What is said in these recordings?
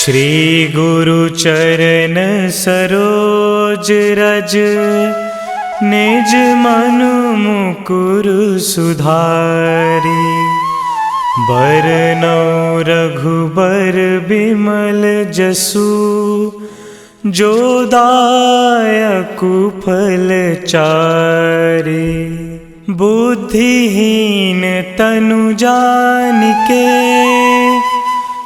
श्री गुरु चरण सरोज रज, निज मनु मुकुर सुधारी। बरनौ रघुबर बिमल जसु, जो दायकु फल चारि। बुद्धिहीन तनु जानिके,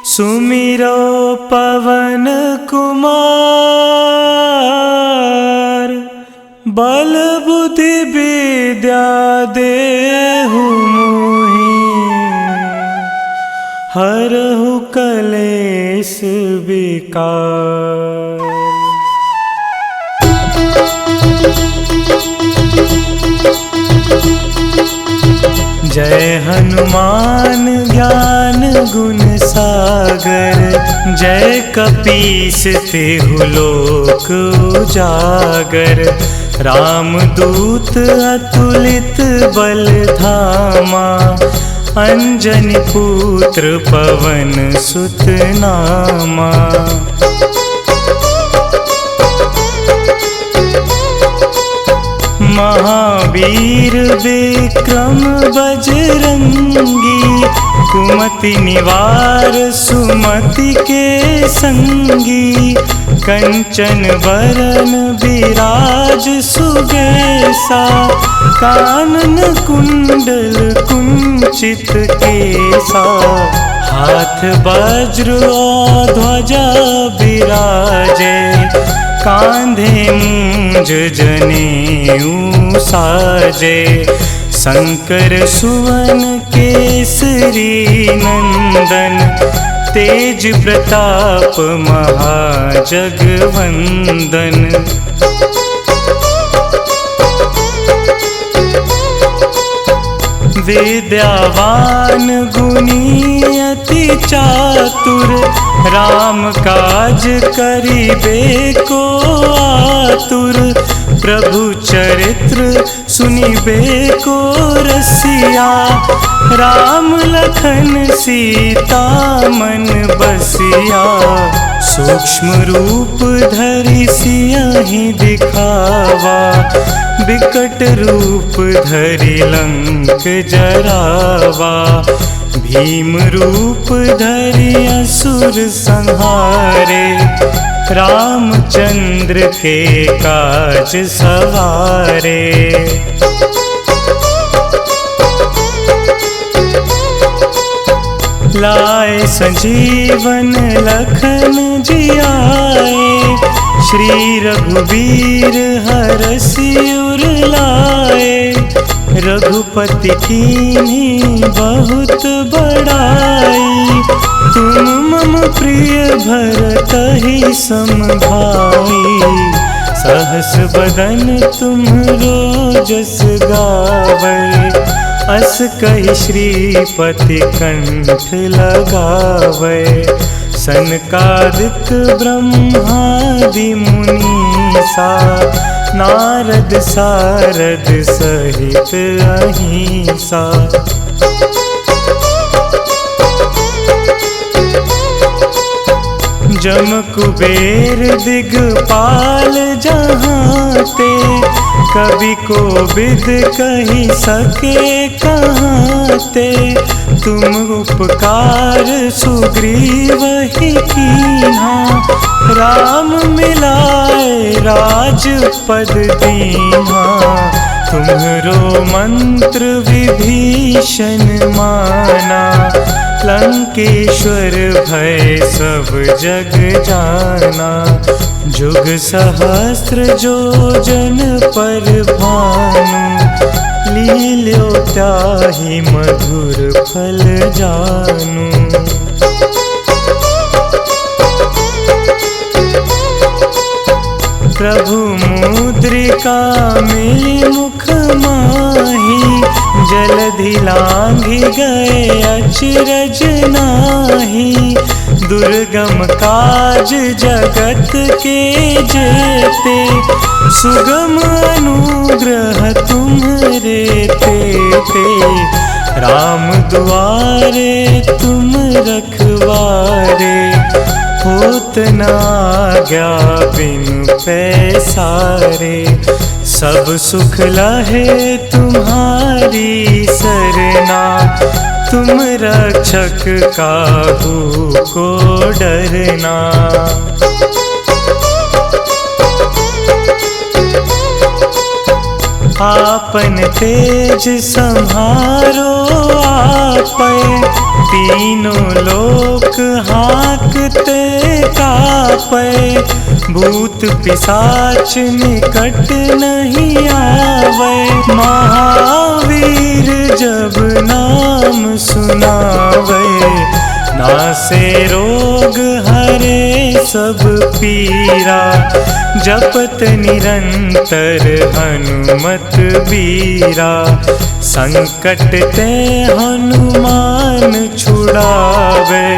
सुमिरो पवन कुमार। बल बुद्धि विद्या देहु मोहि, हरहु कलेश विकार। जय हनुमान ज्ञान गुण सागर, जय कपीस तिहु लोक उजागर। रामदूत अतुलित बल धामा, अंजनी पुत्र पवन सुत नामा। महावीर विक्रम बजरंगी, कुमति निवार सुमति के संगी। कंचन वरन विराज सुबेसा, कानन कुंडल कुंचित केसा। हाथ वज्र और ध्वजा विराजे, कांधे मूंज जनेऊ साजे। शंकर सुवन केसरी नंदन, तेज प्रताप महाजगवंदन। विद्यावान गुणी अति चातुर, राम काज करिबे को आतुर। प्रभु चरित्र सुनिबे को रसिया, राम लखन सीता मन बसिया। सूक्ष्म रूप धरि सियहि दिखावा, बिकट रूप धरि लंक जरावा। भीम रूप धरि असुर संहारे, रामचंद्र के काज सवारे। लाए संजीवन लखन जियाए, श्री रघुवीर हरषि उर लाए। रघुपति कीन्ही बहुत बड़ाई, तुम मम प्रिय भरतहि सम भाई। सहस बदन तुम्हरो जस गावै, अस कहि श्रीपति कंठ लगावै। सनकादिक ब्रह्मादि मुनीसा, नारद सारद सहित अहिंसा। जम कुबेर दिगपाल जहांते, कवि कोविद कहि सके कहाते। तुम उपकार सुग्रीवहि कीन्हा, राम मिलाए राजपद दीन्हा। तुम्हरो मंत्र विभीषण माना, लंकेश्वर भय सब जग जाना। जुग सहस्त्र जो जन पर भानु, लील्यो ताहि मधुर फल जानू। प्रभु मुद्रिका मिली मुख माही, जलधि लांघि गए अचरज नाही। दुर्गम काज जगत के जेते, सुगम अनुग्रह तुम्हरे तेते। राम दुआरे तुम रखवारे, होत न आज्ञा बिनु पैसारे। सब सुख लहे तुम्हारी सरना, तुम रक्षक काहू को डरना। आपन तेज संहारो आपै, तीनों लोक हाँकते कापै। भूत पिशाच निकट नहीं आवे, महावीर जब नाम सुनावे। नासे रोग हरे सब पीरा, जपत निरंतर हनुमत बीरा। संकट ते हनुमान छुड़ावे,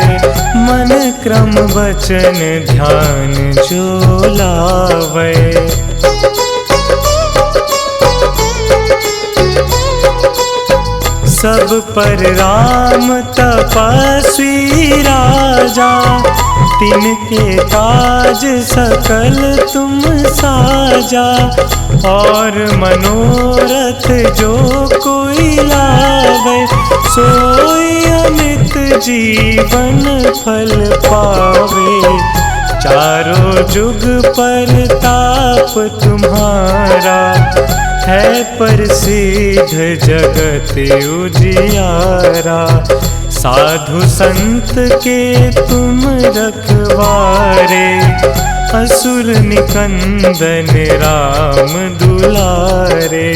मन क्रम वचन ध्यान जो लावे। सब पर राम तपस्वी राजा, तिनके काज सकल तुम साजा। और मनोरथ जो कोई लावे, सोई अमित जीवन फल पावे। चारों जुग परताप तुम्हारा, है प्रसिद्ध जगत उजियारा। साधु संत के तुम रखवारे, असुर निकंदन राम दुलारे।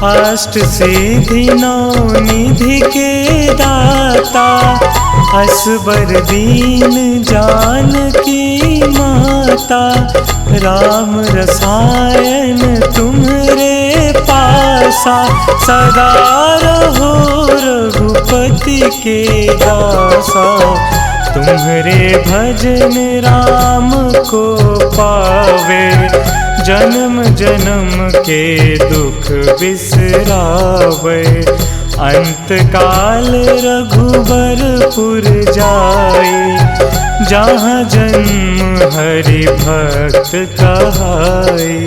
अष्ट सिद्धि नौ निधि के दाता, असबर दीन जानकी माता। राम रसायन तुम्हरे पासा, सदा रहो रघुपति के दासा। तुम्हरे भजन राम को पावे, जन्म जन्म के दुख बिसरावे। अंत काल रघुबरपुर जाई, जहाँ जन्म हरि भक्त कहाई।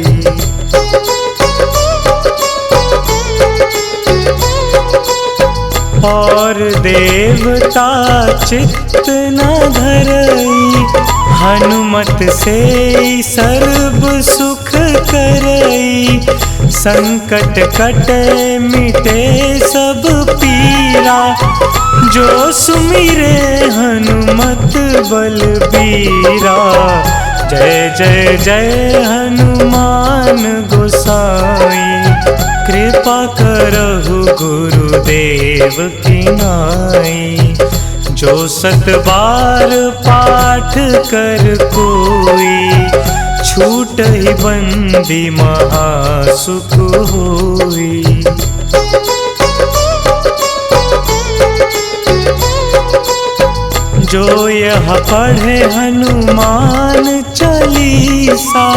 और देवता चित्त न धरई, हनुमत से सर्व सुख करई। संकट कटे मिटे सब पीरा, जो सुमिरे हनुमत बलबीरा। जय जय जय हनुमान गोसाई, कृपा करहु गुरुदेव की नाई। जो सत बार पाठ कर कोई, छूट ही बंदी महासुख होई। जो यह पढ़े हनुमान चालीसा,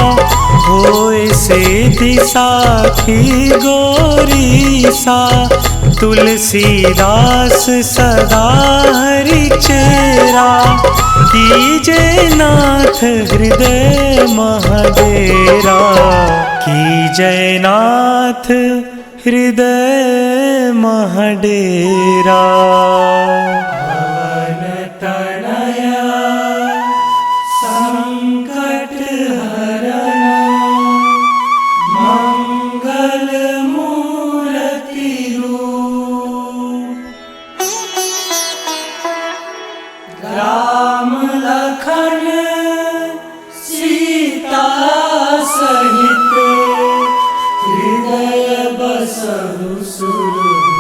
होए सिद्धि साखी गौरीसा। तुलसीदास सदा हरि चेरा, कीजे नाथ हृदय महडेरा। कीजे नाथ हृदय महडेरा। राम लखन सीता सहित, हृदय बसहु सुरभूप।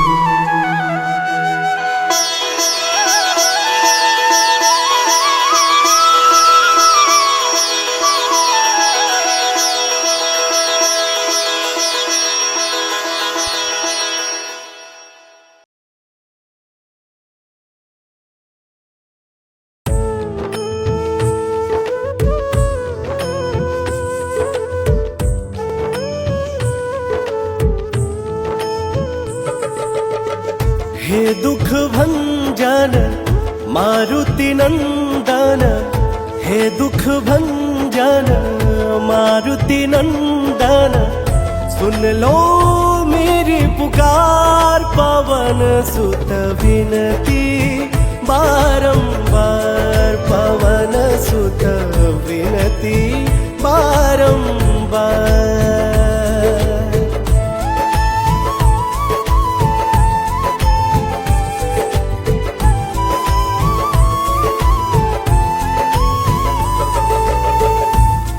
हे दुख भंजन मारुति नंदन, हे दुख भंजन मारुति नंदन, सुन लो मेरी पुकार पवन सुत विनती बारंबार, पवन सुत विनती बारंबार।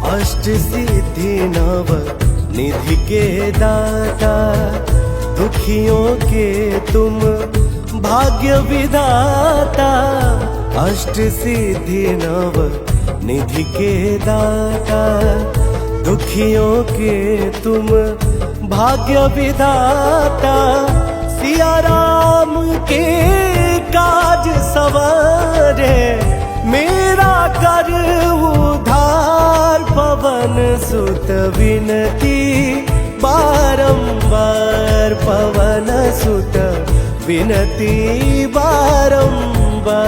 अष्ट सिद्धि नव निधि के दाता, दुखियों के तुम भाग्य विधाता। अष्ट सिद्धि नव निधि के दाता, दुखियों के तुम भाग्य विधाता। सिया राम के काज सवारे, मेरा कर उधार पवन सुत विनती बारंबार, पवन सुत विनती बारंबार।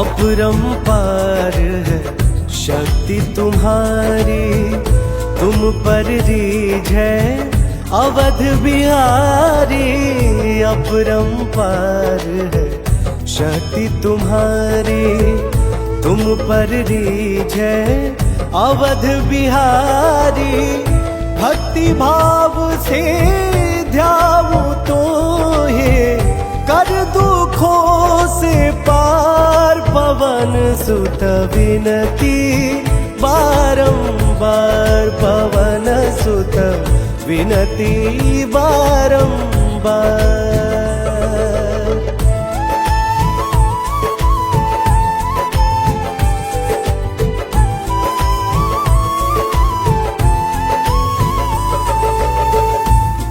अपरंपार है शक्ति तुम्हारी, तुम पर रीझ है अवध बिहारी। अपरंपार है शक्ति तुम्हारी, तुम पर रीझ है अवध बिहारी। भक्ति भाव से ध्याऊं तो हे, कर दुखों से पार पवन सुत विनती बारंबार, पवन सुत विनती बारंबार।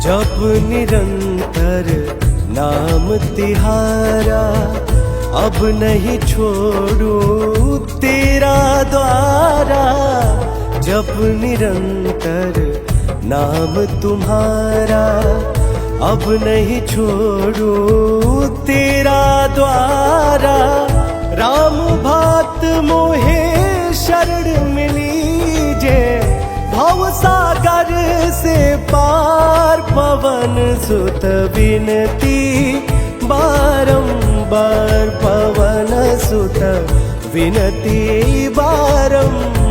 जप निरंतर नाम तिहारा, अब नहीं छोड़ू तेरा द्वारा। जप निरंतर नाम तुम्हारा, अब नहीं छोड़ू तेरा द्वारा। राम भक्त मोहे शरण मिलीजे, भव सागर से पार पवन सुत विनती बारंबार, पवन सुत विनती बारंबार।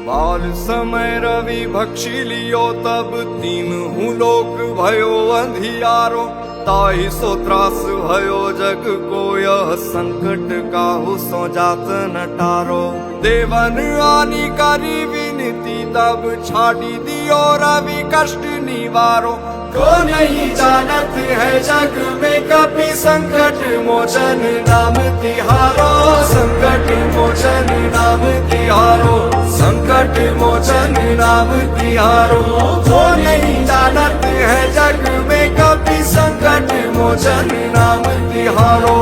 बाल समय रवि भक्षी लियो, तब तीनहु लोक भयो अंधियारो। ताहि सो त्रास भयो जग को, यह संकट काहू सो जात न टारो। देवन आनी करी विनती, तब छाड़ी दियो रवि कष्ट निवारो। को नहीं जानत है जग में कपि, संकट मोचन नाम तिहारो। संकट मोचन नाम तिहारो, संकट मोचन नाम तिहारो। को नहीं जानत है जग में कपि, संकट मोचन नाम तिहारो।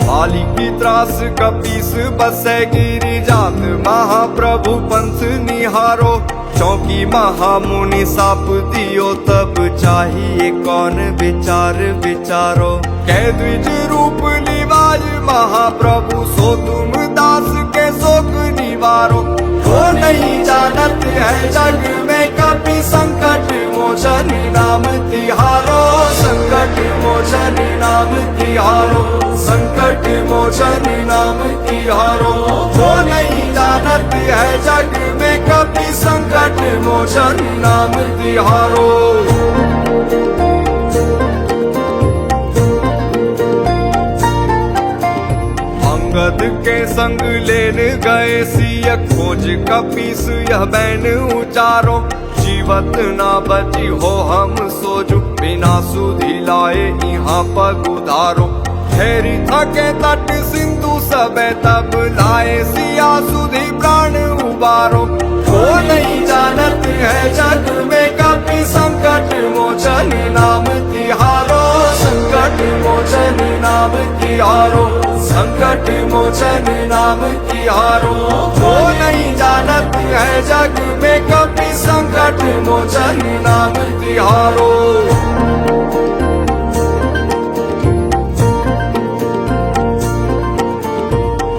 बाली की त्रास कपीस बसे गिरी जात, महाप्रभु पंथ निहारो। चौकी महामुनि साप दियो, तब चाहिए कौन विचार विचारो। कह द्विज रूप निवाज महाप्रभु, सो तुम दास के शोक निवारो। को नहीं जानत है जग में कपि, संकट मोचन नाम तिहारो। संकट मोचन नाम तिहारो, संकट मोचन नाम तिहारो। को नहीं जानत है जग में कपि, संकट मोचन नाम तिहारो। अंगद के संग लेन गए सिय, खोज कपीस यह बैन उचारो। जीवत ना बची हो हम सोजु, बिना सुधि लाए यहाँ पग उधारो। ठहरी थके तट सिंधु सबे तब लाए सिया सुधी प्राण उबारो। वो नहीं जानत है जग में कभी संकट मोचन नाम तिहारो, संकट मोचन नाम तिहारो, संकट मोचन नाम तिहारो। वो नहीं जानत है जग में कभी संकट मोचन नाम तिहारो।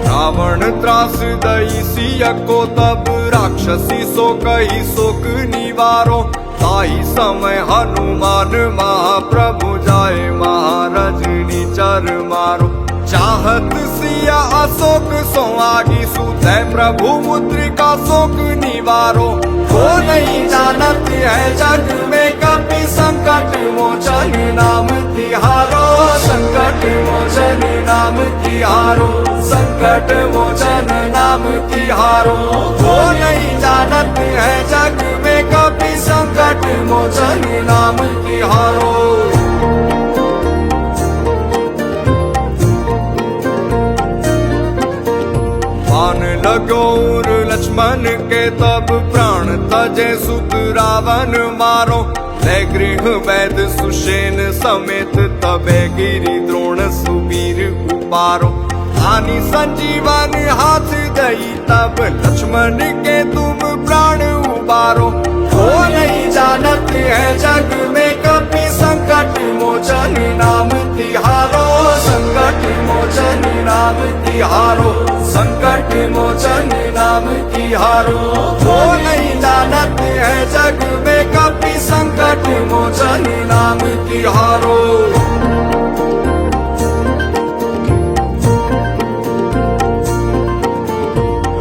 रावण त्रास दई सिया को तब राक्षसी सो कही शोक निवारो। ताई समय हनुमान महाप्रभु जाए महारजनी चर मारो। चाहत सिया अशोक सो आगी सुते प्रभु मुद्रिका शोक निवारो। वो नहीं जानत है जग में कभी संकट मोचन नाम तिहारो, संकट मोचन नाम तिहारो, संकट मोचन नाम तिहारो। वो नहीं जानत है जग में कभी संकट मोचन नाम तिहारो। बाण लगोर लक्ष्मण के तब प्राण तजे सुत रावण मारो। ले गृह वैद सुषेण समेत तबे गिरि द्रोण सुवीर उपारो। आनी संजीवन हाथ दई तब लक्ष्मण के तुम प्राण उबारो। वो नहीं जानत है जग में कभी संकट मोचन नाम तिहारो, संकट मोचन नाम तिहारो, संकट मोचन नाम तिहारो। वो नहीं जानत है जग में कभी संकट मोचन नाम तिहारो।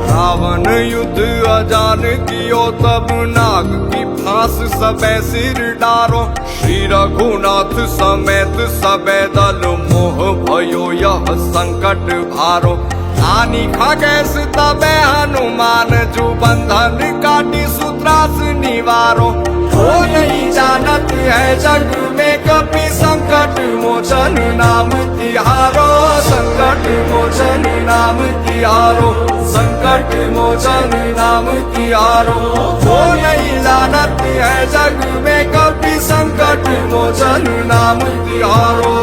रावण युद्ध अजान कियो तब नाग की फांस सबे सिर डारो। श्री रघुनाथ समेत सबे दल मोह भयो यह संकट भारो। आनी खगेश तबे हनुमान जू बंधन काटी सूत्रास निवारो। वो नहीं जानत है जग में कभी संकट मोचन नाम तिहारो, संकट मोचन नाम तिहारो, संकट मोचन नाम तिहारो। वो नहीं जानत है जग में कभी संकट मोचन नाम तिहारो।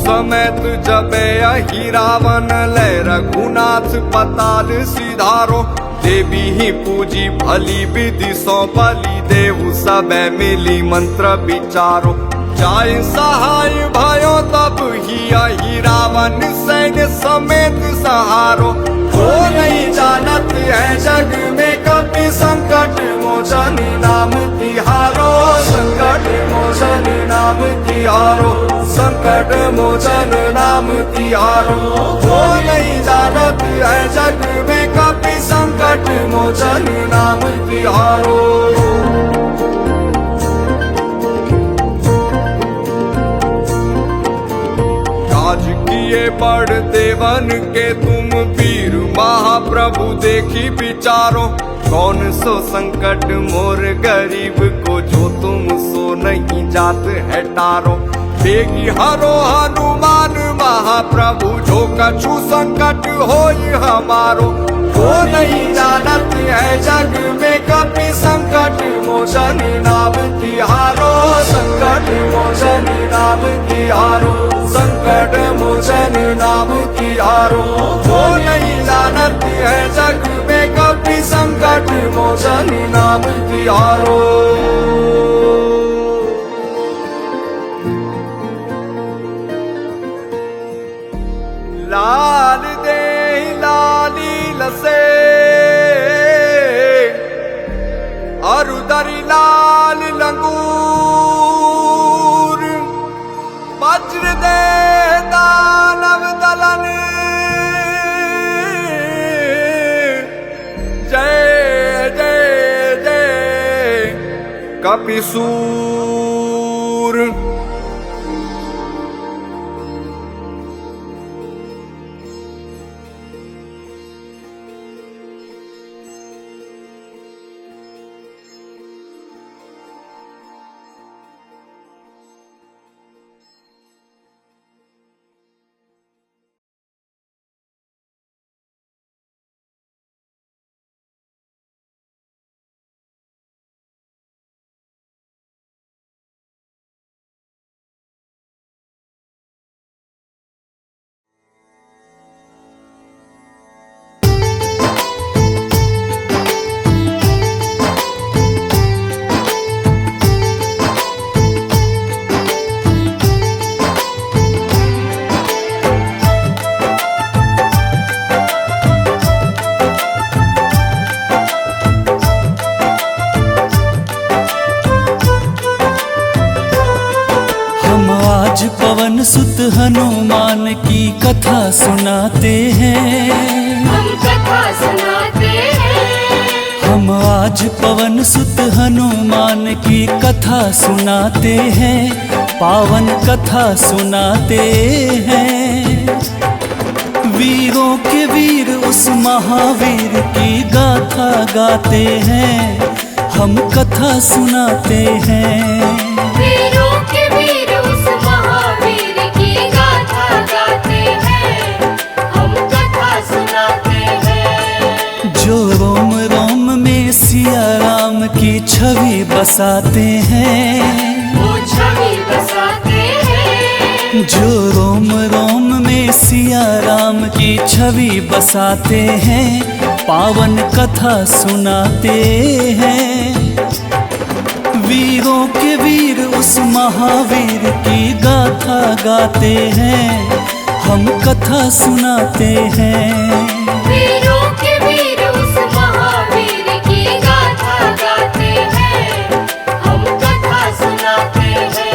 समेत जबे अहि रावण ले रघुनाथ पताल सिधारो। देवी ही पूजी भली विधि सौ बलि देहु सबे मिली मंत्र विचारो। जाय सहाय भयो तब ही अहि रावण सैन्य समेत सहारो। वो नहीं जानत है जग में कभी संकट मोचन नाम तिहारो, संकट मोचन नाम तिहारो, संकट मोचन नाम तिहारो। वो नहीं जानत है जग में कभी संकट मोचन नाम तिहारो। राज किए बड़ देवन के तुम वीर महाप्रभु देखी विचारो। कौन सो संकट मोर गरीब को जो तुम सो नहीं जात है टारो। बेगी हरो हनुमान महाप्रभु जो कछु संकट होई हमारो। वो नहीं जानत है जग में कभी संकट मोचन नाम तिहारो, संकट मोचन नाम तिहारो, संकट मोचन नाम तिहारो। वो नहीं जानत है जग में कभी संकट मोचन नाम तिहारो। लाल दे लाली लसे अरुदरी लाल लंगूर। वज्र दे दानव दलन जय जय जय कपिसूर। पवन सुत हनुमान की कथा सुनाते हैं। हम कथा सुनाते हैं। हम आज पवन सुत हनुमान की कथा सुनाते हैं, पावन कथा सुनाते हैं। वीरों के वीर उस महावीर की गाथा गाते हैं, हम कथा सुनाते हैं। वीरों के वीर उस महावीर की गाथा गाते हैं, हम कथा सुनाते हैं। जो रोम रोम में सिया राम की छवि बसाते हैं, वो छवि बसाते हैं। जो रोम रोम में सिया राम की छवि बसाते हैं, पावन कथा सुनाते हैं। वीरों के वीर उस महावीर की गाथा गाते हैं, हम कथा सुनाते हैं। वीरों के वीर उस महावीर की गाथा गाते हैं, हम कथा सुनाते हैं।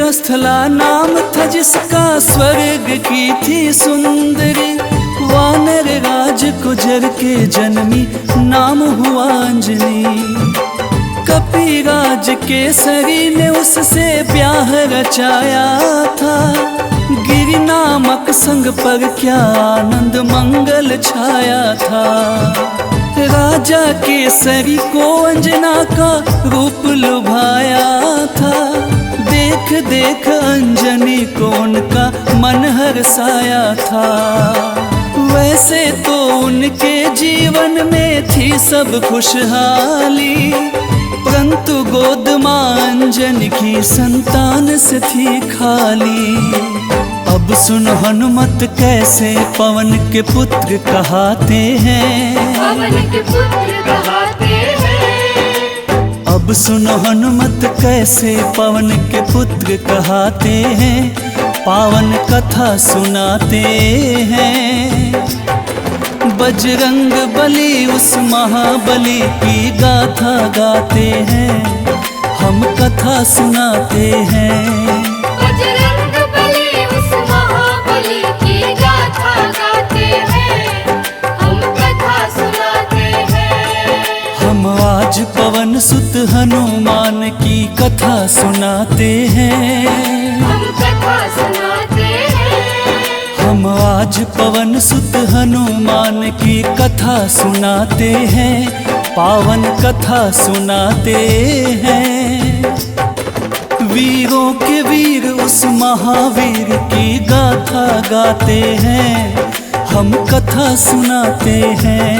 स्थला नाम था जिसका, स्वर्ग की थी सुंदरी। वानर राज गुजर के जन्मी, नाम हुआ अंजनी। कपिराज केसरी ने उससे ब्याह रचाया था, गिरि नामक संग पर क्या आनंद मंगल छाया था। राजा केसरी को अंजना का रूप लुभाया था, देख देख अंजनी को उनका मन हर्षाया था। वैसे तो उनके जीवन में थी सब खुशहाली, परंतु गोद मां अंजनी की संतान से थी खाली। अब सुन हनुमत कैसे पवन के पुत्र कहाते हैं, पवन के पुत्र कहाते हैं। अब सुन हनुमत कैसे पवन के पुत्र कहाते हैं, पावन कथा सुनाते हैं। बजरंग बली उस महाबली की गाथा गाते हैं, हम कथा सुनाते हैं। बजरंग बली उस महाबली की गाथा गाते हैं, हम कथा सुनाते हैं। हम आज पवन सुत हनुमान की कथा सुनाते हैं। हम कथा सुनाते हैं। हम आज पवन सुत हनुमान की कथा सुनाते हैं, पावन कथा सुनाते हैं। वीरों के वीर उस महावीर की गाथा गाते हैं, हम कथा सुनाते हैं।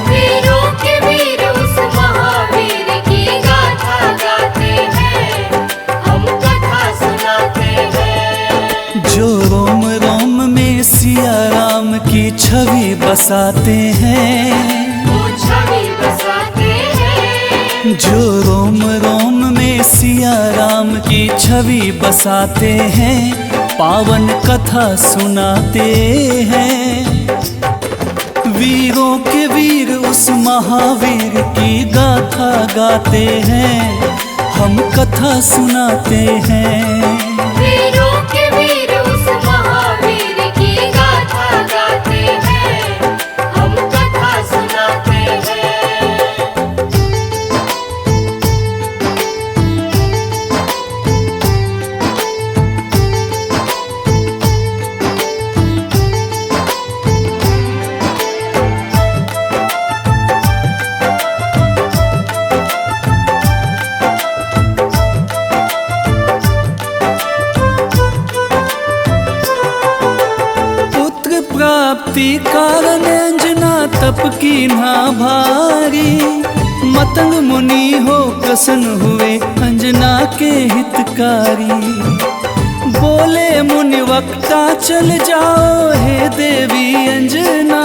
वीरों के वीर उस महावीर की गाथा गाते हैं, हम कथा सुनाते हैं। जो रोम रोम में सिया राम की छवि बसाते हैं, वो छवि बसाते हैं। जो रोम रोम में सिया राम की छवि बसाते हैं, पावन कथा सुनाते हैं। वीरों के वीर उस महावीर की गाथा गाते हैं, हम कथा सुनाते हैं। वीरों के वीर उस महावीर की गाथा गाते हैं, हम कथा सुनाते हैं। प्राप्ति कारण अंजना तप की ना भारी। मतंग मुनि हो प्रसन्न हुए अंजना के हितकारी। बोले मुनि वक्ता चल जाओ हे देवी अंजना,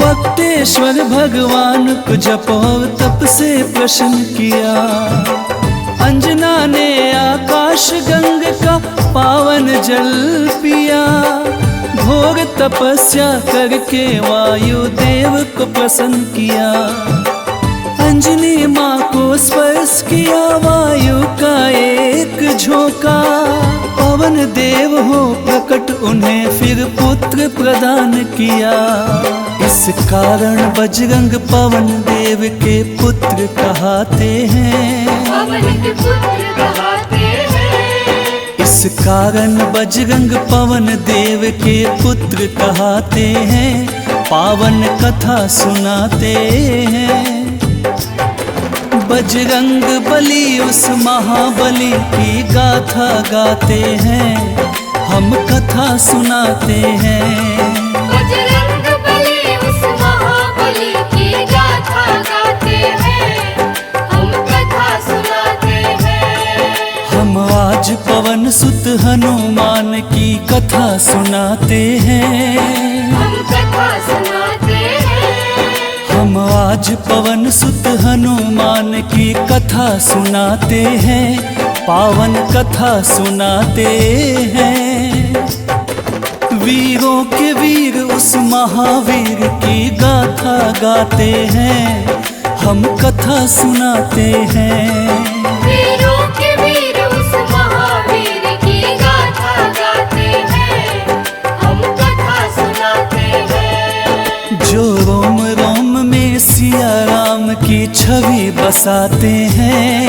वक्ते परमेश्वर भगवान को जप और तप से प्रसन्न किया। अंजना ने आकाश गंग का पावन जल पिया। घोर तपस्या करके वायु देव को प्रसन्न किया। अंजनी माँ को स्पर्श किया वायु का एक झोंका। पवन देव हो प्रकट उन्हें फिर पुत्र प्रदान किया। इस कारण बजरंग पवन देव के पुत्र कहते हैं। पवन के पुत्र कहते हैं। इस कारण बजरंग पवन देव के पुत्र कहते हैं। पावन कथा सुनाते हैं। बजरंग बली उस महाबली की गाथा गाते हैं। हम कथा सुनाते हैं। बजरंग बली उस महाबली की गाथा गाते हैं। हम कथा सुनाते हैं। हम आज पवन सुत हनुमान की कथा सुनाते हैं। हम कथा सुनाते हैं। हम आज पवन सुत हनुमान की कथा सुनाते हैं। पावन कथा सुनाते हैं। वीरों के वीर उस महावीर की गाथा गाते हैं। हम कथा सुनाते हैं। वीरों के वीर उस महावीर की गाथा गाते हैं। हम कथा सुनाते हैं। जो रोम रोम में सिया राम की छवि बसाते हैं।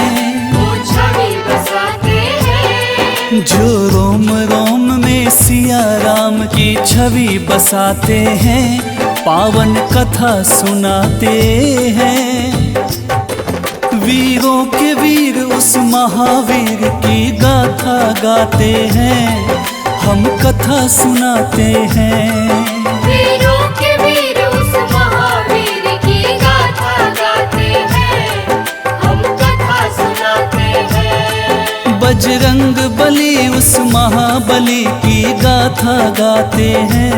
वो छवि बसाते हैं। जो रोम रोम में सिया राम की छवि बसाते हैं। पावन कथा सुनाते हैं। वीरों के वीर उस महावीर की गाथा गाते हैं। हम कथा सुनाते हैं। वीरों के वीर उस महावीर की गाथा गाते हैं। हम कथा सुनाते हैं। बजरंग बली उस महाबली की गाथा गाते हैं।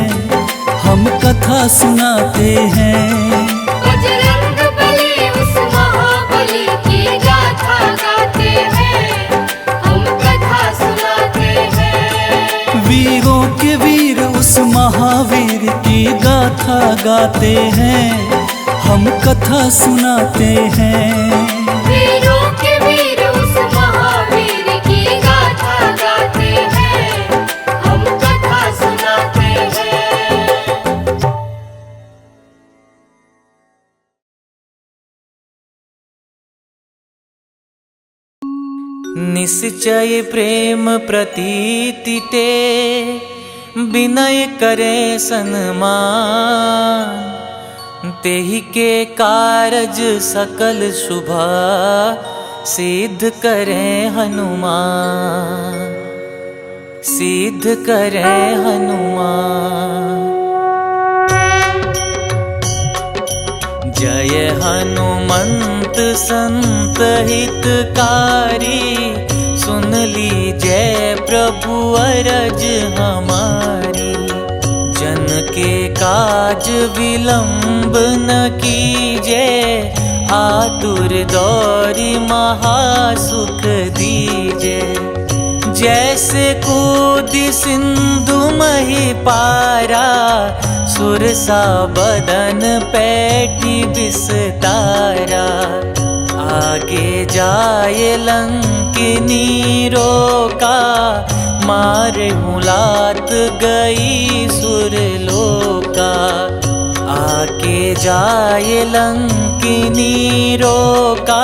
हम कथा सुनाते हैं। बजरंग बली उस महाबली की गाथा गाते हैं। हम कथा सुनाते हैं। वीरों के वीर उस महावीर की गाथा गाते हैं। हम कथा सुनाते हैं। वीरों के वीर उस महावीर की गाथा गाते हैं। हम कथा सुनाते हैं। निश्चय प्रेम प्रतीति ते विनय करे सन्मान। तेहि के कारज सकल शुभ सिद्ध करे हनुमान। सिद्ध करे हनुमान। जय हनुमंत संत हितकारी। सुन लीजय प्रभु अरज हमारी। जन के काज विलंब न कीजे। आतुर दौरी महासुख दीजे। जैसे कूदी सिंधु मही पारा। सुरसा बदन पैठी विस्तारा। आगे जाए लंकिनी रोका। मारे मुलात गई सुरलोका। आगे जाए लंकिनी रोका।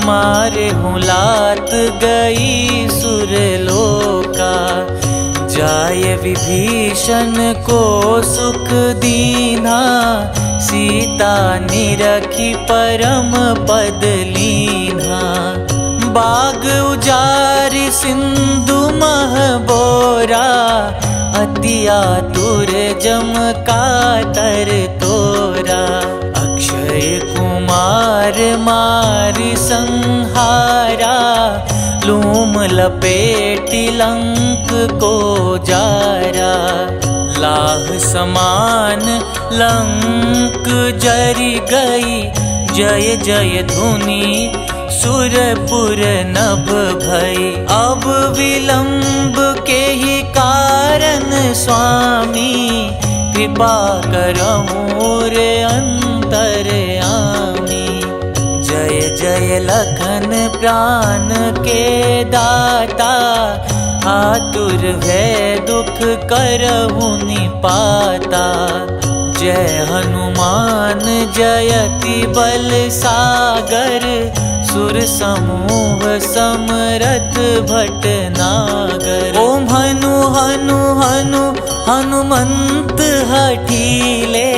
मारे मुलात गई सुरलोका। जाय विभीषण को सुख दीना। सीता निरखी परम पद लीना। बाग उजारि सिंधु मह बोरा। अति आतुर जम कातर तोरा। अक्षय कुमार मारि संहारा। लूम लपेटी लंक को जारा। लाह समान लंक जरी गई, जय जय धुनि सुरपुर नभ भई। अब विलंब के ही कारण स्वामी, कृपा करहु रे अंतरयामी। जय जय लखन प्राण के दाता, आतुर भय दुख करहु निपाता। जय हनुमान जयति बल सागर, सुर समूह समरथ भटनागर। ओम हनु हनु हनु हनुमंत हठीले,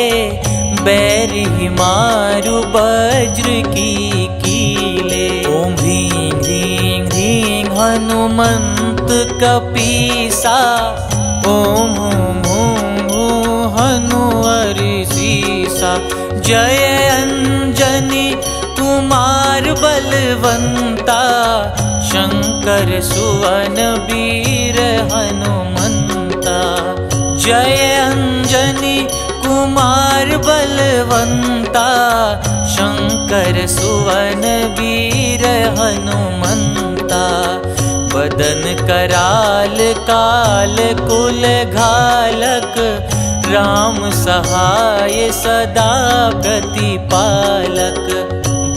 बैरि मारु वज्र की कीले। ओम ह्रीं ह्रीं ह्रीं हनुमंत कपीसा, ओम हूं हूं हूं हनु हरिसीसा। जय अंजनी कुमार बलवंता, शंकर सुवन वीर हनुमंता। जय अंजनी कुमार बलवंता, शंकर सुवन वीर हनुमंता। बदन कराल काल कुल घालक, राम सहाय सदा प्रतिपालक।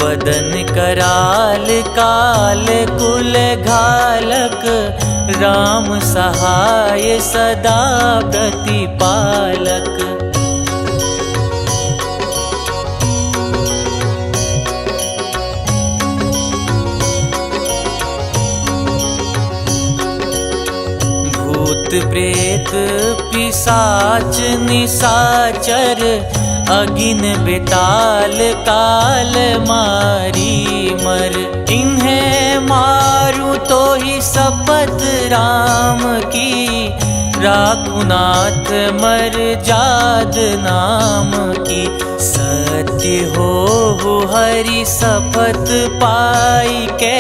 बदन कराल काल कुल घालक, राम सहाय सदा प्रतिपालक। भूत प्रेत पिशाच निशाचर, अगिन बेताल काल मारी मर। इन्हें मारू तो ही शपथ राम की, राखुनाथ मर जाद नाम की। सत्य हो हरि शपथ पाई के,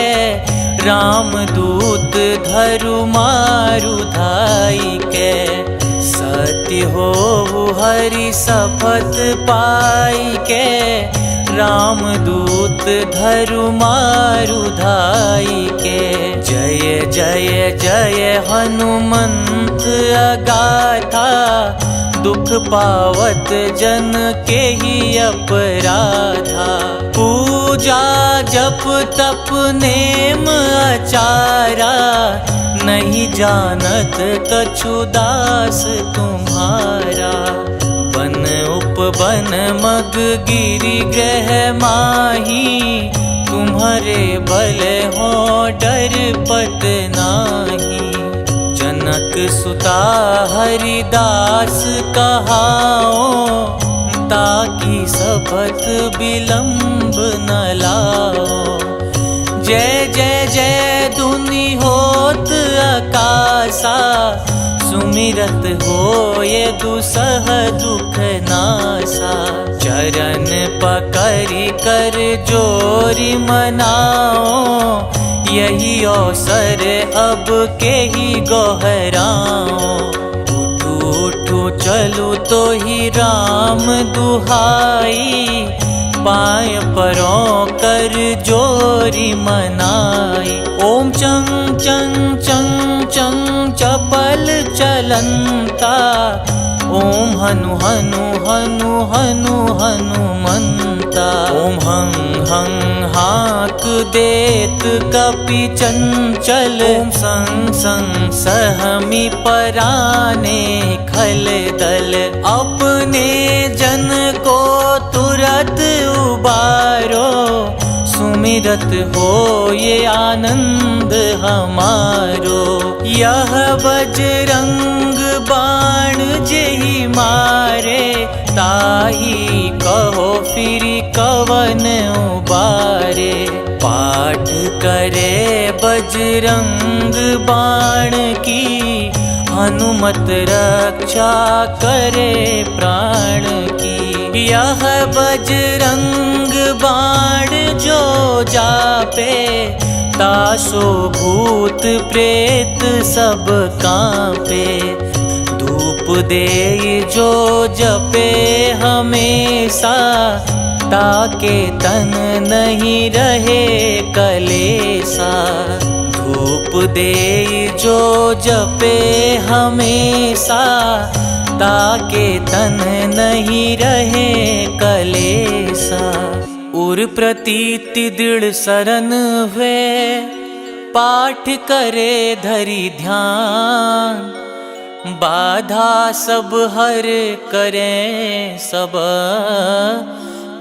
राम दूत धरु मारु धाई के। सत्य हो हरि शपथ पाई के, राम दूत धरु मारु धाई के। जय जय जय हनुमंत अगाथा, दुख पावत जन के ही अपराधा। पूजा जप तप नेम आचारा, नहीं जानत कछु दास तुम्हारा। बन उपवन मग गिरि ग्रह माही, तुम्हारे बल हो डर पत नाही। जनक सुता हरिदास कहाओ, ताकि शपथ विलंब न लाओ। जय जय जय धुनि होत आकाशा, सुमिरत हो ये दुसह दुख नासा। चरण पकड़ि कर जोरि मनाओ, यही अवसर अब के ही गोहराओ। उठू उठू चलू तो ही राम दुहाई, पाय परों कर जोरी मनाई। ओम चंग चंग चंग चंग चपल चलंता, ओम हनु हनु हनु हनु हनुमंता। ओम हं हं हाक देत कपि चंचल, ओम संग संग सहमी पराने खल दल। अपने जन को तुरत उबारो, सुमिरत हो ये आनंद हमारो। यह बजरंग बाण जेहि मारे, ताही कहो फिर कवन उबारे। पाठ करे बजरंग बाण की, हनुमत रक्षा करे प्राण की। यह बजरंग बाण जो जापे, तासो भूत प्रेत सब कांपे। धूप दे जो जपे हमेशा, ताके तन नहीं रहे कलेसा। धूप दे जो जपे हमेशा, ताके तन नहीं रहे कलेसा। उर प्रतीति दृढ़ सरन हुए, पाठ करे धरि ध्यान। बाधा सब हर करें सब,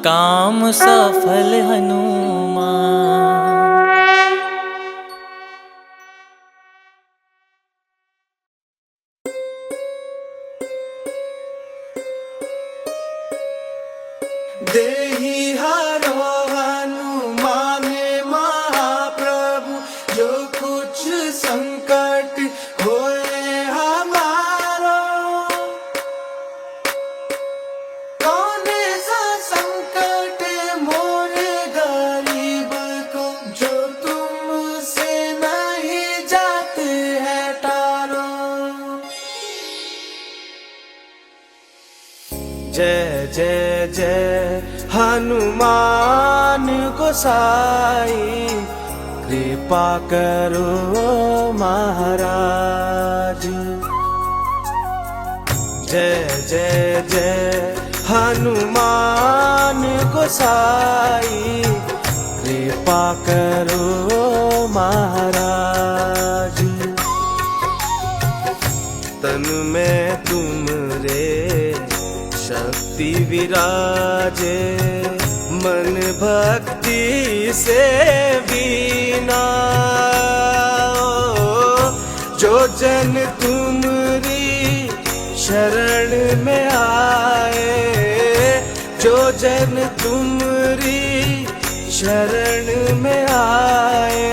काम सफल हनुमान। देहि हरो हनुमान महाप्रभु, जो कुछ संकट होए हमारो। कौन सा संकट मोरे गरीब को, जो तुमसे नहीं जाते है टारो। जय जय जय हनुमान गोसाई, कृपा करो महाराज। जय जय जय हनुमान गोसाई, कृपा करो महाराज। तन में तुम रे शक्ति विराजे, मन भक्ति से बीना। जो जन तुमरी शरण में आए, जो जन तुमरी शरण में आए,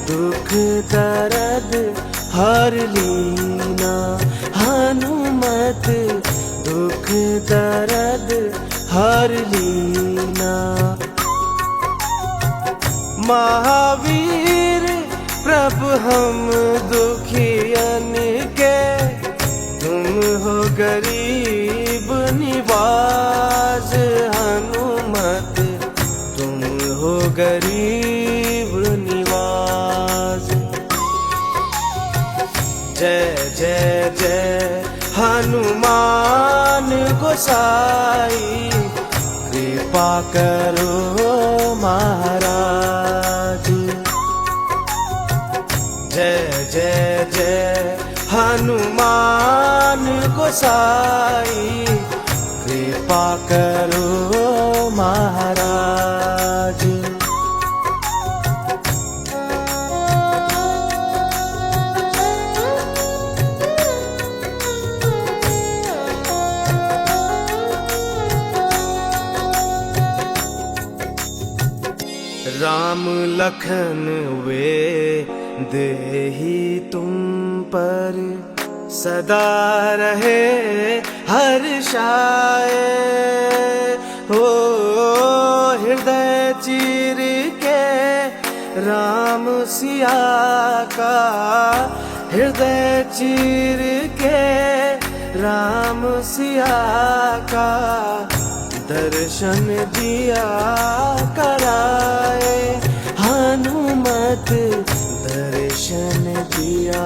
दुख दर्द हर लीना। हनुमत दुख दर्द हर लीना। महावीर प्रभु हम दुखियन के, तुम हो गरीब निवाज। हनुमत तुम हो गरीब निवाज। जय जय जय हनुमान गोसाई, कृपा करो महाराज। जय जय जय हनुमान गोसाई, कृपा करो महाराज। राम लखन वे देहि तुम पर, सदा रहे हर्षाए। हो हृदय चीर के राम सिया का, हृदय चीर के राम सिया का, दर्शन दिया कराए। हनुमत दर्शन दिया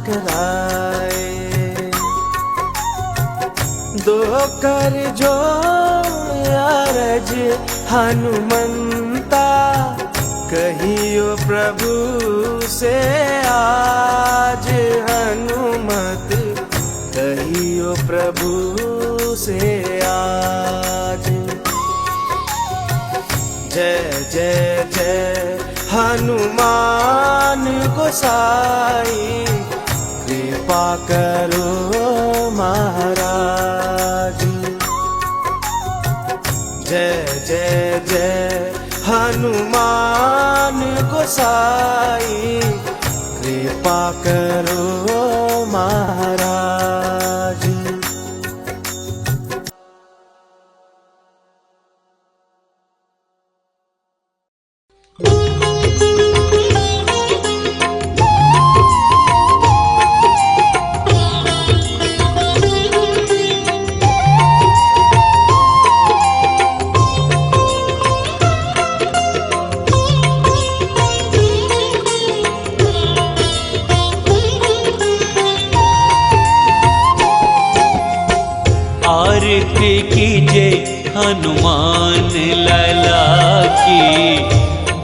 कराए। दो कर जो अरज हनुमंता, कहियो प्रभु से आज। हनुमत कहियो प्रभु से आज। जय जय जय हनुमान गोसाई, कृपा करो महाराज। जय जय जय हनुमान गोसाई, कृपा करो महाराज। आरती कीजे हनुमान लला की,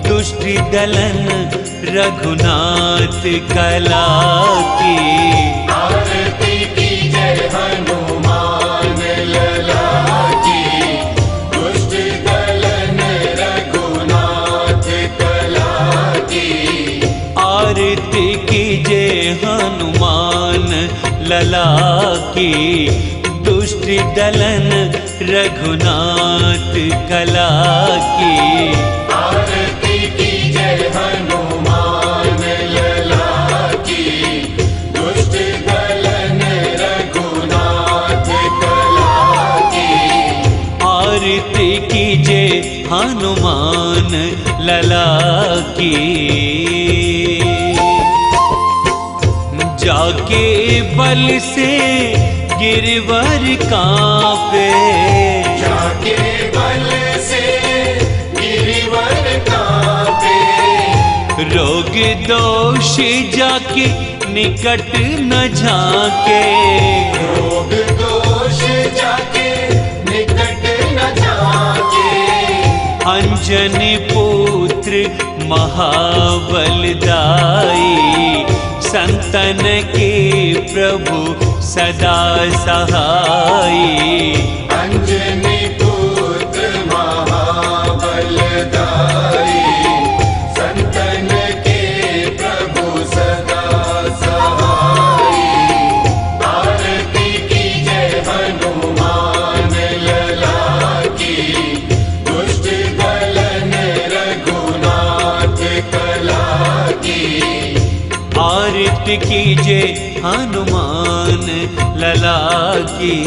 दुष्ट दलन रघुनाथ कला की। आरती कीजे हनुमान लला की, दुष्ट दलन रघुनाथ कला की। आरती कीजे हनुमान लला की, दुष्ट दलन रघुनाथ कला की। आरती कीजे हनुमान लला की, दुष्ट दलन रघुनाथ कला की। आरती कीजे हनुमान लला की। जाके बल से गिरवर कांपे, जाके बल से गिरवर कांपे। रोग दोष जाके निकट न झाके, रोग दोष जाके निकट न झाके। अंजनी पुत्र महाबलदाई, संतन के प्रभु सदा सहाई। अंजनी पुत्र महाबलदाई, संतन के प्रभु सदा सहाई। आरती कीजे हनुमान लला की, दुष्ट दलन रघुनाथ कला की। आरती कीजे हनुमान लला की।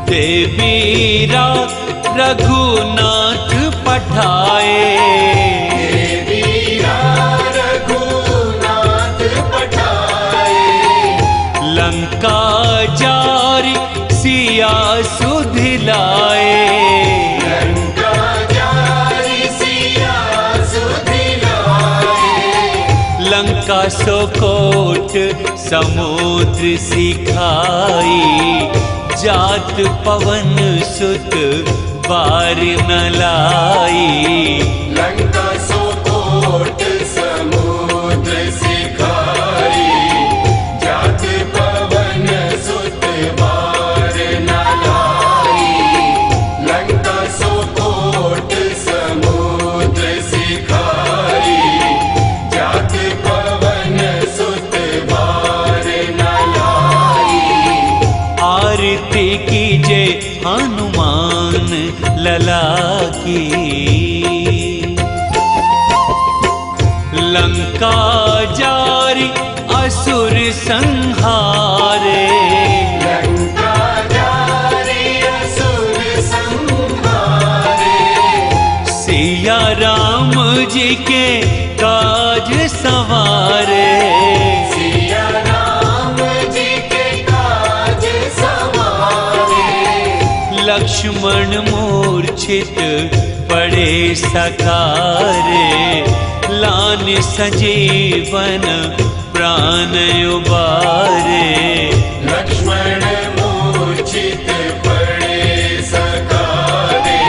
देवीरा रघुनाथ पठाए, देवीरा रघुनाथ पठाए। लंका जारी सिया सुधिलाए, लंका जारी सिया सुधिलाए। लंका सोकोट समुद्र सिखाई, जात पवन सुत बार न लाई। लंका सोकोट समुद्र सिखाई, जात पवन सुत बार न लाई। लंका सोकोट समुद्र सिखाई, जात पवन सुत बार न लाई। आरती कीजे हनुमान लला की। लंका जारी असुर संहारे, लंका जारी असुर संहारे। सिया राम जी के काज सवारे, सिया राम जी के काज सवारे। लक्ष्मण मूर्छित पड़े सकारे, लान संजीवन प्राण उबारे। लक्ष्मण मूर्छित पड़े सकारे,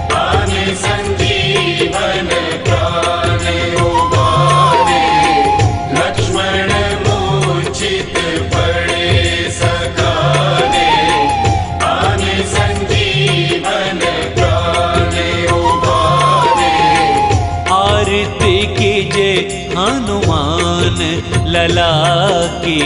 प्राण संजीवन प्राण उबारे। लक्ष्मण मूर्छित पड़े सकारे, प्राण संजीवन प्राण उबारे। आरती कीजे हनुमान लला की।